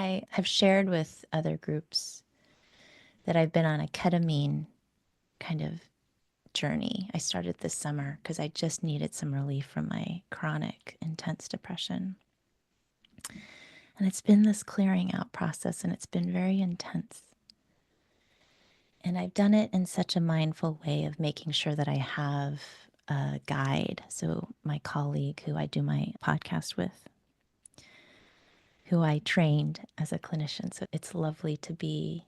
I have shared with other groups that I've been on a ketamine kind of journey. I started this summer because I just needed some relief from my chronic, intense depression. And it's been this clearing out process, and it's been very intense. And I've done it in such a mindful way of making sure that I have a guide. So, my colleague who I do my podcast with, who I trained as a clinician. So, it's lovely to be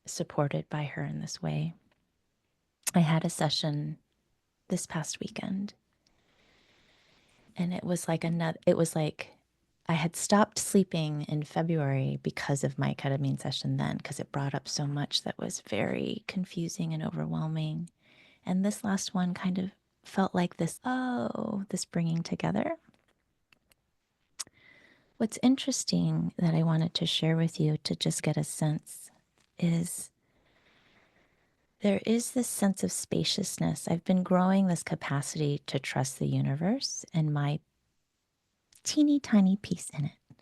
supported by her in this way. I had a session this past weekend, and it was like I had stopped sleeping in February because of my ketamine session then, because it brought up so much that was very confusing and overwhelming. And this last one kind of felt like this bringing together. What's interesting that I wanted to share with you to just get a sense is there is this sense of spaciousness. I've been growing this capacity to trust the universe and my teeny tiny piece in it.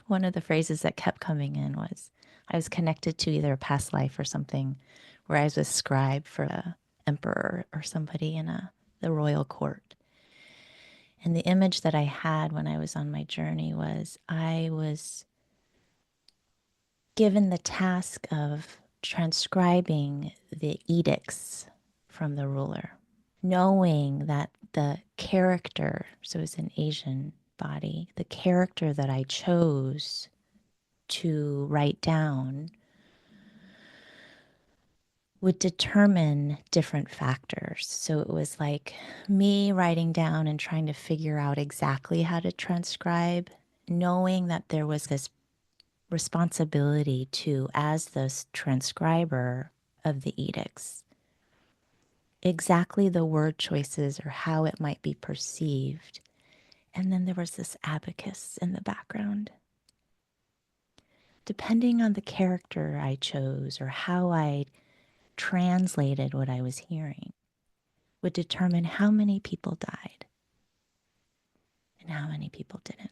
One of the phrases that kept coming in was I was connected to either a past life or something where I was a scribe for a emperor or somebody in the royal court. And the image that I had when I was on my journey was I was given the task of transcribing the edicts from the ruler, knowing that the character, so it's an Asian body, the character that I chose to write down would determine different factors. So it was like me writing down and trying to figure out exactly how to transcribe, knowing that there was this responsibility to, as the transcriber of the edicts, exactly the word choices or how it might be perceived. And then there was this abacus in the background. Depending on the character I chose or how I translated what I was hearing, would determine how many people died and how many people didn't.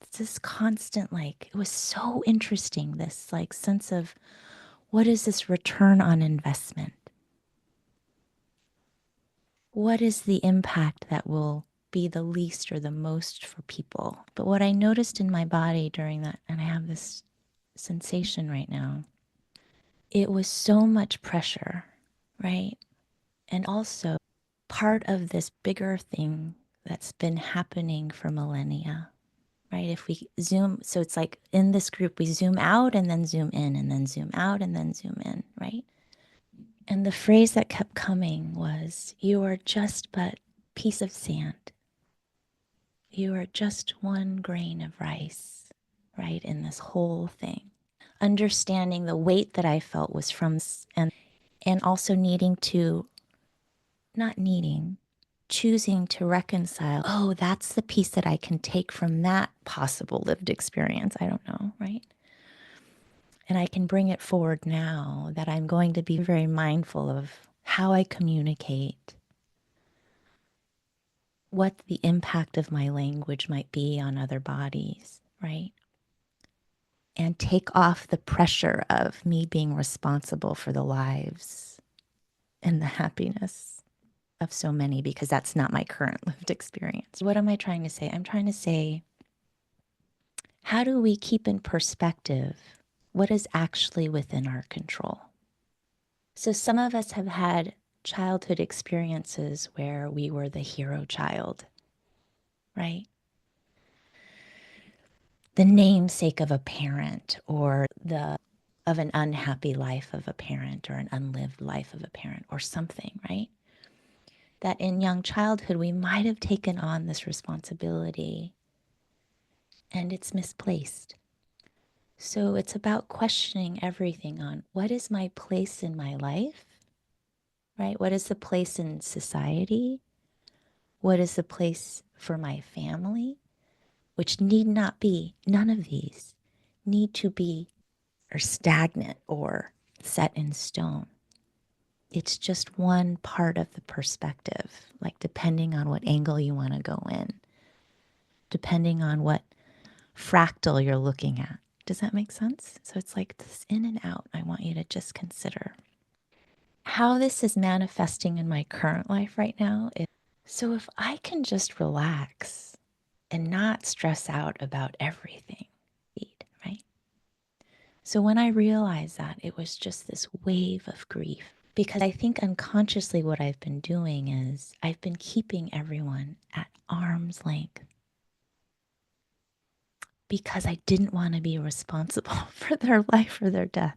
It's this constant, it was so interesting, this sense of what is this return on investment? What is the impact that will be the least or the most for people? But what I noticed in my body during that, and I have this sensation right now, it was so much pressure, right? And also part of this bigger thing that's been happening for millennia, right? If we zoom, so it's like in this group, we zoom out and then zoom in and then zoom out and then zoom in, right? And the phrase that kept coming was, you are just but piece of sand. You are just one grain of rice, right? In this whole thing. Understanding the weight that I felt was from, and also not needing, choosing to reconcile, oh, that's the piece that I can take from that possible lived experience. I don't know, right? And I can bring it forward now that I'm going to be very mindful of how I communicate, what the impact of my language might be on other bodies, right? And take off the pressure of me being responsible for the lives and the happiness of so many, because that's not my current lived experience. What am I trying to say? I'm trying to say, how do we keep in perspective what is actually within our control? So some of us have had childhood experiences where we were the hero child, right? The namesake of a parent, or the of an unhappy life of a parent, or an unlived life of a parent, or something, right? That in young childhood we might have taken on this responsibility and it's misplaced. So it's about questioning everything on what is my place in my life, right? What is the place in society? What is the place for my family? Which need not be, none of these need to be or stagnant or set in stone. It's just one part of the perspective, depending on what angle you want to go in, depending on what fractal you're looking at. Does that make sense? So it's like this in and out. I want you to just consider how this is manifesting in my current life right now. So if I can just relax and not stress out about everything, right? So when I realized that, it was just this wave of grief. Because I think unconsciously what I've been doing is I've been keeping everyone at arm's length because I didn't want to be responsible for their life or their death.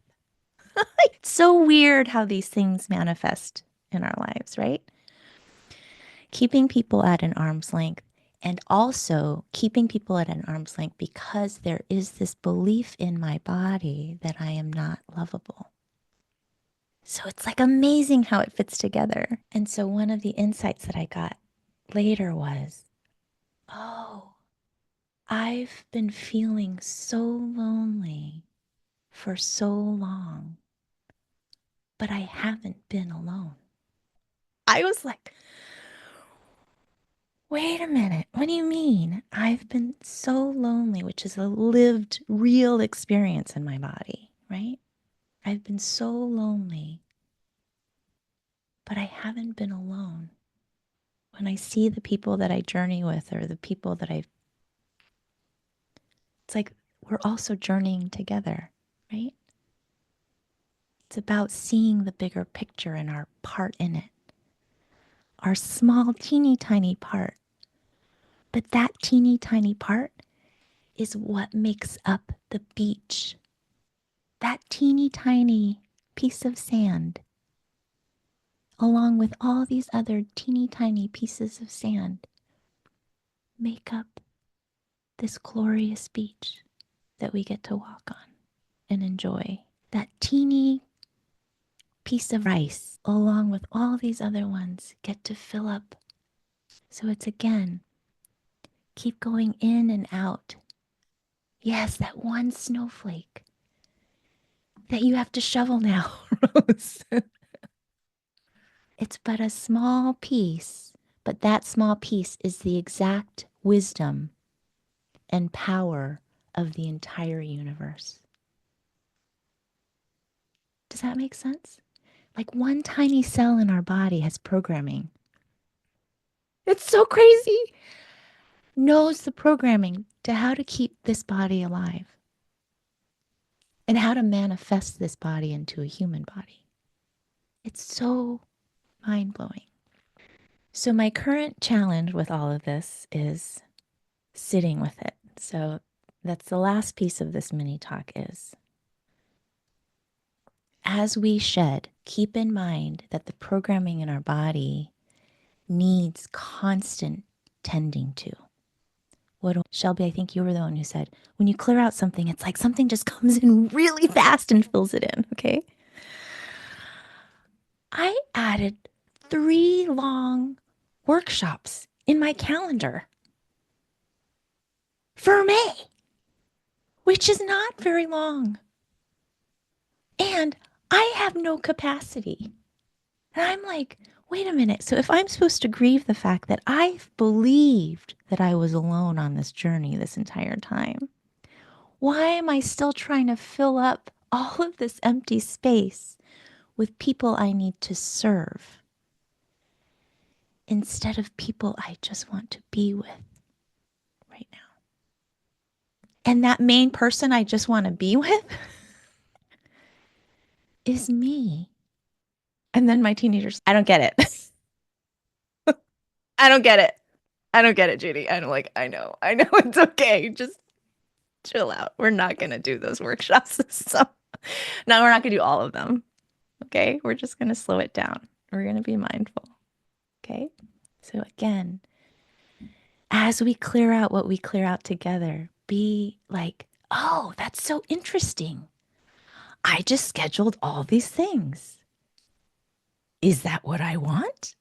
It's so weird how these things manifest in our lives, right? Keeping people at an arm's length, and also keeping people at an arm's length because there is this belief in my body that I am not lovable. So it's like amazing how it fits together. And so one of the insights that I got later was, oh, I've been feeling so lonely for so long, but I haven't been alone. I was like, wait a minute. What do you mean? I've been so lonely, which is a lived, real experience in my body, right? I've been so lonely, but I haven't been alone. When I see the people that I journey with or the people that it's like we're also journeying together, right? It's about seeing the bigger picture and our part in it, our small, teeny tiny part. But that teeny tiny part is what makes up the beach. That teeny tiny piece of sand, along with all these other teeny tiny pieces of sand, make up this glorious beach that we get to walk on and enjoy. That teeny piece of rice, along with all these other ones, get to fill up. So it's again, keep going in and out. Yes, that one snowflake that you have to shovel now, Rose. It's but a small piece, but that small piece is the exact wisdom and power of the entire universe. Does that make sense? Like one tiny cell in our body has programming. It's so crazy. Knows the programming to how to keep this body alive and how to manifest this body into a human body. It's so mind blowing. So my current challenge with all of this is sitting with it. So that's the last piece of this mini talk is as we shed, keep in mind that the programming in our body needs constant tending to. Shelby, I think you were the one who said, when you clear out something, it's like something just comes in really fast and fills it in, okay? I added 3 long workshops in my calendar for May, which is not very long. And I have no capacity. And I'm like, wait a minute. So if I'm supposed to grieve the fact that I've believed that I was alone on this journey this entire time, why am I still trying to fill up all of this empty space with people I need to serve instead of people I just want to be with right now? And that main person I just want to be with is me. And then my teenagers, I don't get it. I don't get it. I don't get it, Judy. I'm like, I know it's okay. Just chill out. We're not going to do those workshops. So, no, we're not going to do all of them. Okay. We're just going to slow it down. We're going to be mindful. Okay. So, again, as we clear out what we clear out together, be like, oh, that's so interesting. I just scheduled all these things. Is that what I want?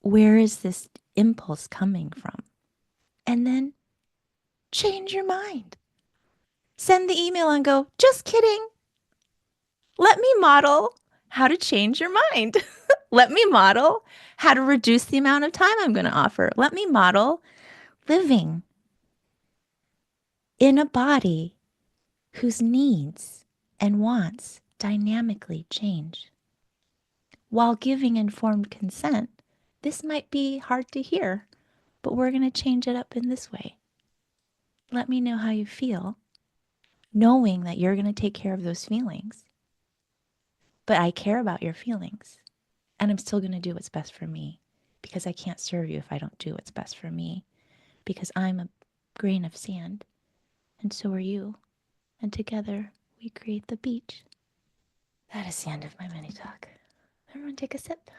Where is this impulse coming from? And then change your mind. Send the email and go, just kidding. Let me model how to change your mind. Let me model how to reduce the amount of time I'm going to offer. Let me model living in a body whose needs and wants dynamically change. While giving informed consent, this might be hard to hear, but we're going to change it up in this way. Let me know how you feel, knowing that you're going to take care of those feelings. But I care about your feelings, and I'm still going to do what's best for me, because I can't serve you if I don't do what's best for me, because I'm a grain of sand, and so are you. And together we create the beach. That is the end of my mini talk. Everyone take a sip.